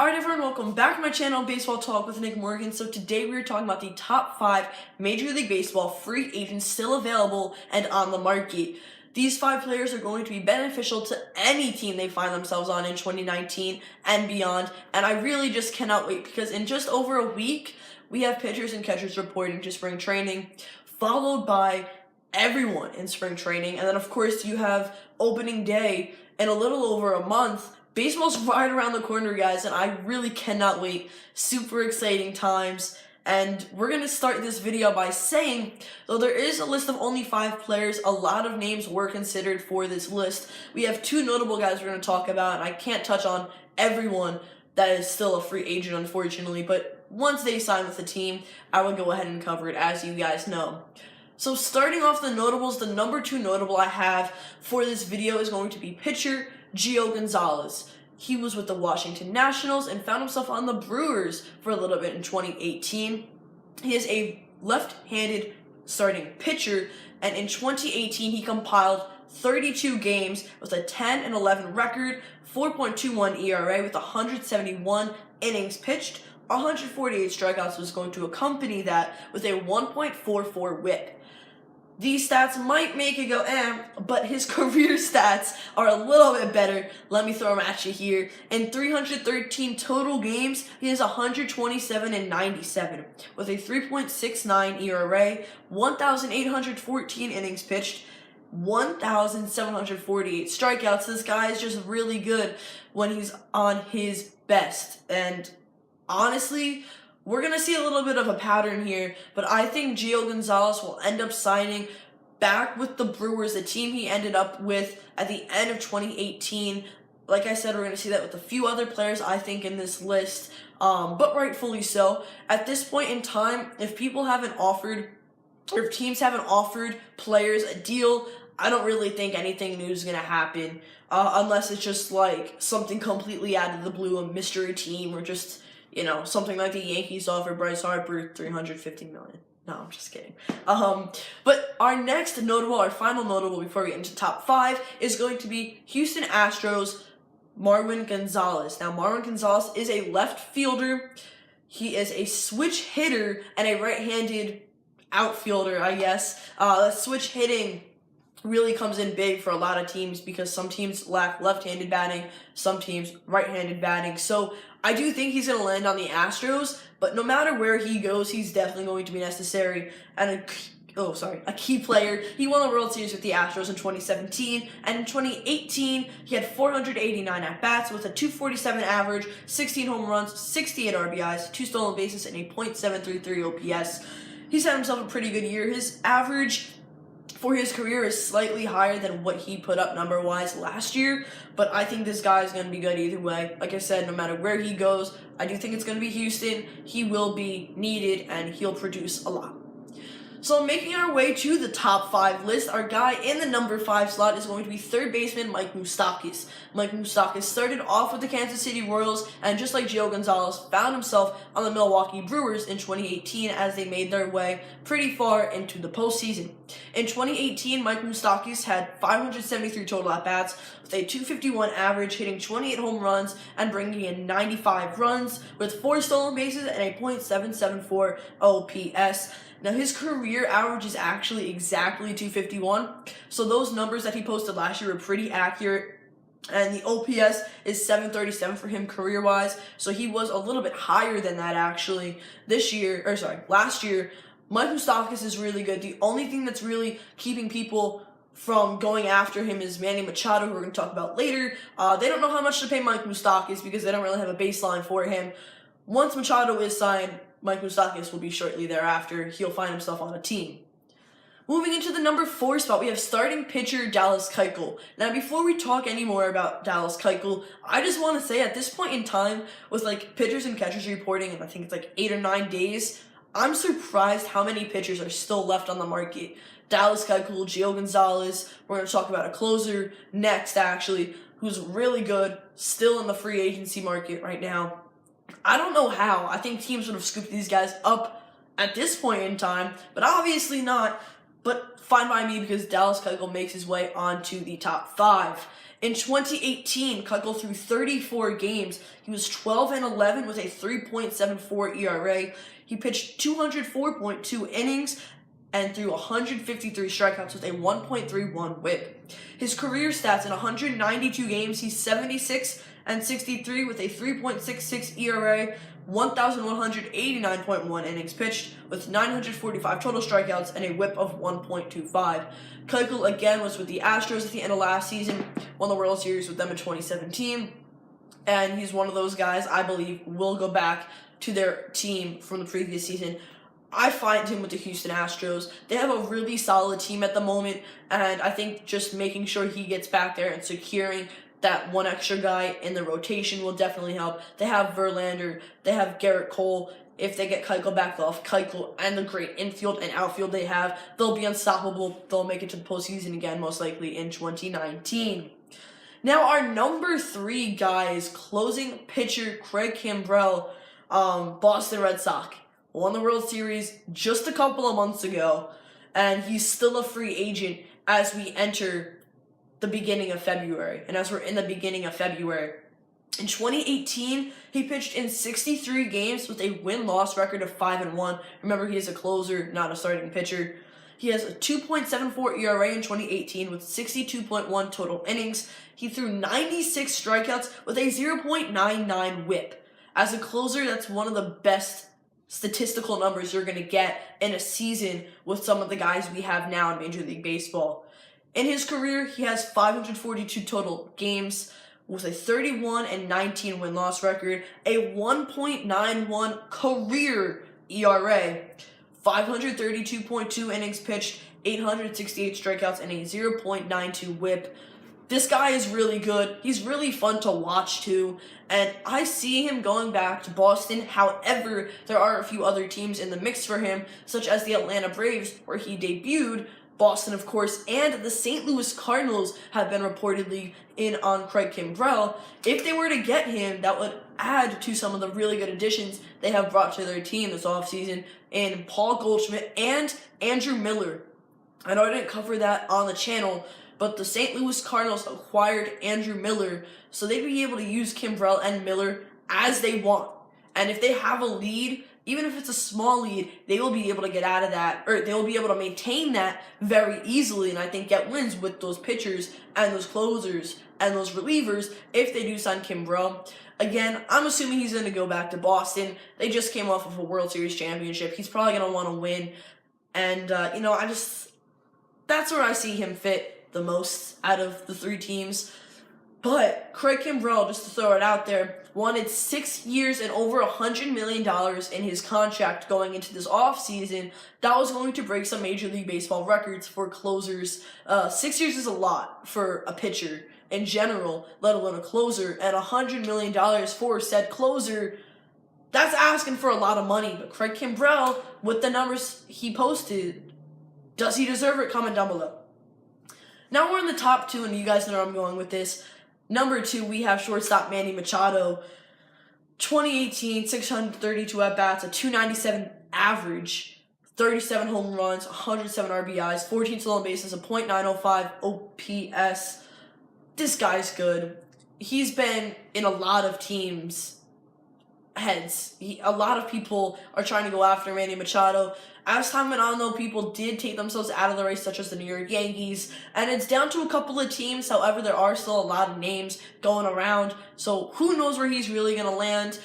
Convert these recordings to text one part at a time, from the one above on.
Alright everyone, welcome back to my channel, Baseball Talk with Nick Morgan. So today we are talking about the top 5 Major League Baseball free agents still available and on the market. These 5 players are going to be beneficial to any team they find themselves on in 2019 and beyond. And I really just cannot wait because in just over a week, we have pitchers and catchers reporting to spring training, followed by everyone in spring training. And then of course you have opening day in a little over a month. Baseball's right around the corner, guys, and I really cannot wait. Super exciting times. And we're going to start this video by saying, though there is a list of only 5 players, a lot of names were considered for this list. We have 2 notable guys we're going to talk about, and I can't touch on everyone that is still a free agent, unfortunately, but once they sign with the team, I will go ahead and cover it, as you guys know. So starting off the notables, the number 2 notable I have for this video is going to be pitcher Gio Gonzalez. He was with the Washington Nationals and found himself on the Brewers for a little bit in 2018. He is a left-handed starting pitcher, and in 2018 he compiled 32 games with a 10-11 record, 4.21 ERA with 171 innings pitched, 148 strikeouts was going to accompany that with a 1.44 whip. These stats might make it go but his career stats are a little bit better. Let me throw them at you here. In 313 total games, he is 127-97 with a 3.69 ERA, 1,814 innings pitched, 1,748 strikeouts. This guy is just really good when he's on his best. And honestly, we're going to see a little bit of a pattern here, but I think Gio Gonzalez will end up signing back with the Brewers, the team he ended up with at the end of 2018. Like I said, we're going to see that with a few other players, I think, in this list, but rightfully so. At this point in time, if people haven't offered, or if teams haven't offered players a deal, I don't really think anything new is going to happen, unless it's just like something completely out of the blue, a mystery team, or just, you know, something like the Yankees offered Bryce Harper $350 million. No, I'm just kidding. But our next notable, our final notable before we get into top 5 is going to be Houston Astros, Marwin Gonzalez. Now, Marwin Gonzalez is a left fielder. He is a switch hitter and a right-handed outfielder, I guess. Switch hitting really comes in big for a lot of teams because some teams lack left-handed batting, some teams right-handed batting. So I do think he's going to land on the Astros, but no matter where he goes, he's definitely going to be necessary and a key player. He won the World Series with the Astros in 2017, and in 2018, he had 489 at-bats with a 247 average, 16 home runs, 68 RBIs, 2 stolen bases, and a .733 OPS. He's had himself a pretty good year. His average for his career is slightly higher than what he put up number-wise last year, but I think this guy is going to be good either way. Like I said, no matter where he goes, I do think it's going to be Houston. He will be needed, and he'll produce a lot. So making our way to the top 5 list, our guy in the number 5 slot is going to be third baseman Mike Moustakas. Mike Moustakas started off with the Kansas City Royals, and just like Gio Gonzalez, found himself on the Milwaukee Brewers in 2018 as they made their way pretty far into the postseason. In 2018, Mike Moustakas had 573 total at-bats with a 251 average, hitting 28 home runs and bringing in 95 runs with 4 stolen bases and a .774 OPS. Now, his career average is actually exactly 251, so those numbers that he posted last year were pretty accurate, and the OPS is 737 for him career-wise, so he was a little bit higher than that, actually, last year. Mike Moustakas is really good. The only thing that's really keeping people from going after him is Manny Machado, who we're going to talk about later. They don't know how much to pay Mike Moustakas because they don't really have a baseline for him. Once Machado is signed, Mike Moustakas will be shortly thereafter. He'll find himself on a team. Moving into the number 4 spot, we have starting pitcher Dallas Keuchel. Now, before we talk any more about Dallas Keuchel, I just want to say at this point in time, with like pitchers and catchers reporting, and I think it's like 8 or 9 days, I'm surprised how many pitchers are still left on the market. Dallas Keuchel, Gio Gonzalez. We're going to talk about a closer next, actually, who's really good, still in the free agency market right now. I don't know how. I think teams would have scooped these guys up at this point in time, but obviously not. But fine by me because Dallas Keuchel makes his way onto the top 5. In 2018, Keuchel threw 34 games. He was 12-11 with a 3.74 ERA. He pitched 204.2 innings and threw 153 strikeouts with a 1.31 whip. His career stats: in 192 games, he's 76-63 with a 3.66 ERA, 1,189.1 innings pitched with 945 total strikeouts and a whip of 1.25. Keuchel again was with the Astros at the end of last season, won the World Series with them in 2017, and he's one of those guys I believe will go back to their team from the previous season. I find him with the Houston Astros. They have a really solid team at the moment, and I think just making sure he gets back there and securing that one extra guy in the rotation will definitely help. They have Verlander, they have Garrett Cole. If they get Keuchel back off Keuchel and the great infield and outfield they have, they'll be unstoppable. They'll make it to the postseason again, most likely in 2019. Now, our number 3 guy is closing pitcher Craig Kimbrell, Boston Red Sox. Won the World Series just a couple of months ago, and he's still a free agent as we enter the beginning of February. And as we're in the beginning of February, in 2018, he pitched in 63 games with a win-loss record of 5-1. Remember, he is a closer, not a starting pitcher. He has a 2.74 ERA in 2018 with 62.1 total innings. He threw 96 strikeouts with a 0.99 whip. As a closer, that's one of the best statistical numbers you're going to get in a season with some of the guys we have now in Major League Baseball. In his career, he has 542 total games with a 31-19 win-loss record, a 1.91 career ERA, 532.2 innings pitched, 868 strikeouts, and a 0.92 whip. This guy is really good. He's really fun to watch too, and I see him going back to Boston. However, there are a few other teams in the mix for him, such as the Atlanta Braves, where he debuted. Boston, of course, and the St. Louis Cardinals have been reportedly in on Craig Kimbrell. If they were to get him, that would add to some of the really good additions they have brought to their team this offseason in Paul Goldschmidt and Andrew Miller. I know I didn't cover that on the channel, but the St. Louis Cardinals acquired Andrew Miller, so they'd be able to use Kimbrell and Miller as they want. And if they have a lead, even if it's a small lead, they will be able to get out of that, or they will be able to maintain that very easily, and I think get wins with those pitchers and those closers and those relievers if they do sign Kimbrell. Again, I'm assuming he's going to go back to Boston. They just came off of a World Series championship. He's probably going to want to win, and, that's where I see him fit the most out of the 3 teams. But Craig Kimbrell, just to throw it out there, wanted 6 years and over $100 million in his contract going into this offseason. That was going to break some Major League Baseball records for closers. 6 years is a lot for a pitcher in general, let alone a closer. And $100 million for said closer, that's asking for a lot of money. But Craig Kimbrell, with the numbers he posted, does he deserve it? Comment down below. Now we're in the top 2, and you guys know where I'm going with this. Number 2, we have shortstop Manny Machado. 2018, 632 at-bats, a 297 average, 37 home runs, 107 RBIs, 14 stolen bases, a .905 OPS. This guy's good. He's been in a lot of teams' heads. A lot of people are trying to go after Manny Machado. As time went on, though, people did take themselves out of the race, such as the New York Yankees, and it's down to a couple of teams. However, there are still a lot of names going around, so who knows where he's really going to land.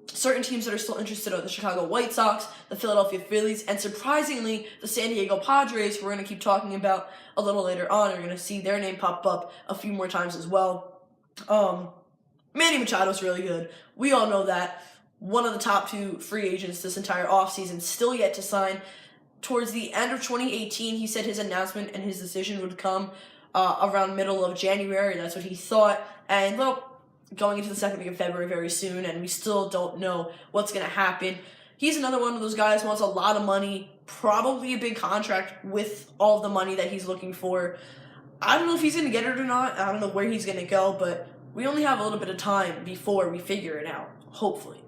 Certain teams that are still interested are the Chicago White Sox, the Philadelphia Phillies, and surprisingly, the San Diego Padres, who we're going to keep talking about a little later on. You're going to see their name pop up a few more times as well. Manny Machado's really good. We all know that. One of the top 2 free agents this entire offseason, still yet to sign. Towards the end of 2018, he said his announcement and his decision would come around middle of January. That's what he thought. And, well, going into the second week of February very soon, and we still don't know what's going to happen. He's another one of those guys who wants a lot of money, probably a big contract with all the money that he's looking for. I don't know if he's going to get it or not. I don't know where he's going to go, but we only have a little bit of time before we figure it out, hopefully.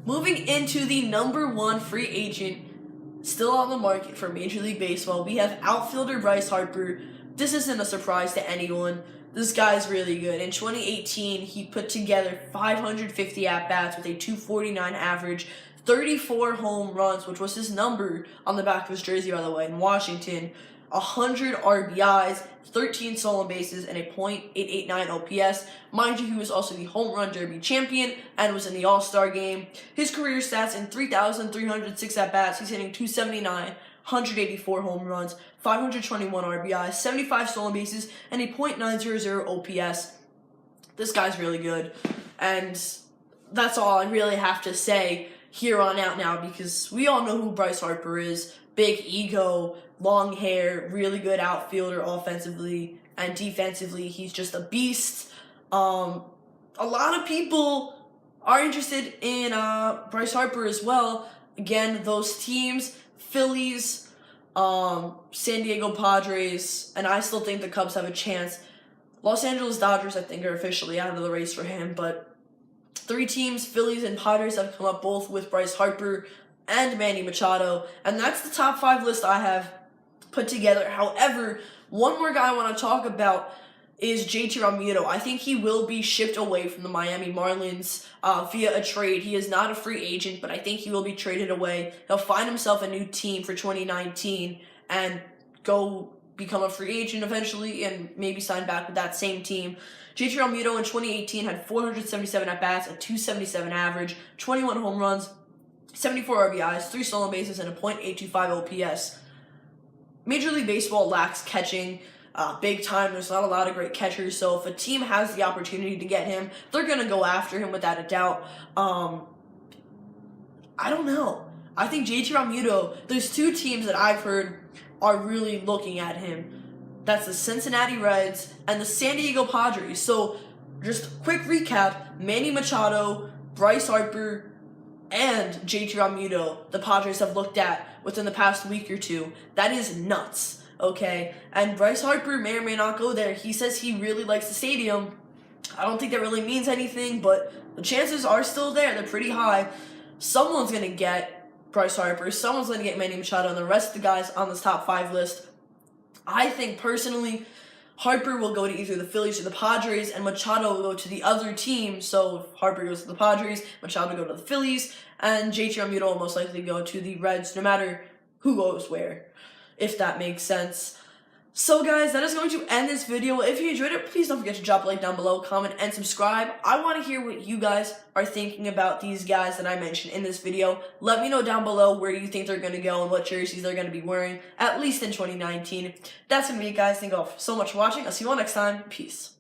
Moving into the number 1 free agent still on the market for Major League Baseball, we have outfielder Bryce Harper. this isn't a surprise to anyone. This guy's really good. In 2018, he put together 550 at-bats with a 249 average, 34 home runs, which was his number on the back of his jersey, by the way, in Washington, 100 RBIs, 13 stolen bases, and a .889 OPS. Mind you, he was also the home run derby champion and was in the All-Star game. His career stats: in 3,306 at-bats, he's hitting .279, 184 home runs, 521 RBIs, 75 stolen bases, and a .900 OPS. This guy's really good. And that's all I really have to say here on out now, because we all know who Bryce Harper is. Big ego, long hair, really good outfielder offensively and defensively. He's just a beast. A lot of people are interested in Bryce Harper as well. Again, those teams, Phillies, San Diego Padres, and I still think the Cubs have a chance. Los Angeles Dodgers, I think, are officially out of the race for him, but 3 teams, Phillies and Padres, have come up both with Bryce Harper and Manny Machado, and that's the top 5 list I have put together. However, one more guy I want to talk about is JT Realmuto. I think he will be shipped away from the Miami Marlins via a trade. He is not a free agent, but I think he will be traded away. He'll find himself a new team for 2019 and go become a free agent eventually and maybe sign back with that same team. JT Realmuto in 2018 had 477 at-bats, a .277 average, 21 home runs, 74 RBIs, 3 stolen bases, and a .825 OPS. Major League Baseball lacks catching big time. There's not a lot of great catchers, so if a team has the opportunity to get him, they're going to go after him without a doubt. I don't know. I think JT Realmuto, there's 2 teams that I've heard are really looking at him. That's the Cincinnati Reds and the San Diego Padres. So just quick recap: Manny Machado, Bryce Harper, and JT Realmuto, the Padres have looked at within the past week or 2. That is nuts, okay? And Bryce Harper may or may not go there. He says he really likes the stadium. I don't think that really means anything, but the chances are still there. They're pretty high. Someone's going to get Bryce Harper. Someone's going to get Manny Machado, and the rest of the guys on this top 5 list. I think, personally, Harper will go to either the Phillies or the Padres, and Machado will go to the other team. So if Harper goes to the Padres, Machado will go to the Phillies, and JT Realmuto will most likely go to the Reds, no matter who goes where, if that makes sense. So guys, that is going to end this video. If you enjoyed it, please don't forget to drop a like down below, comment, and subscribe. I want to hear what you guys are thinking about these guys that I mentioned in this video. Let me know down below where you think they're going to go and what jerseys they're going to be wearing, at least in 2019. That's going to be it, guys. Thank you all so much for watching. I'll see you all next time. Peace.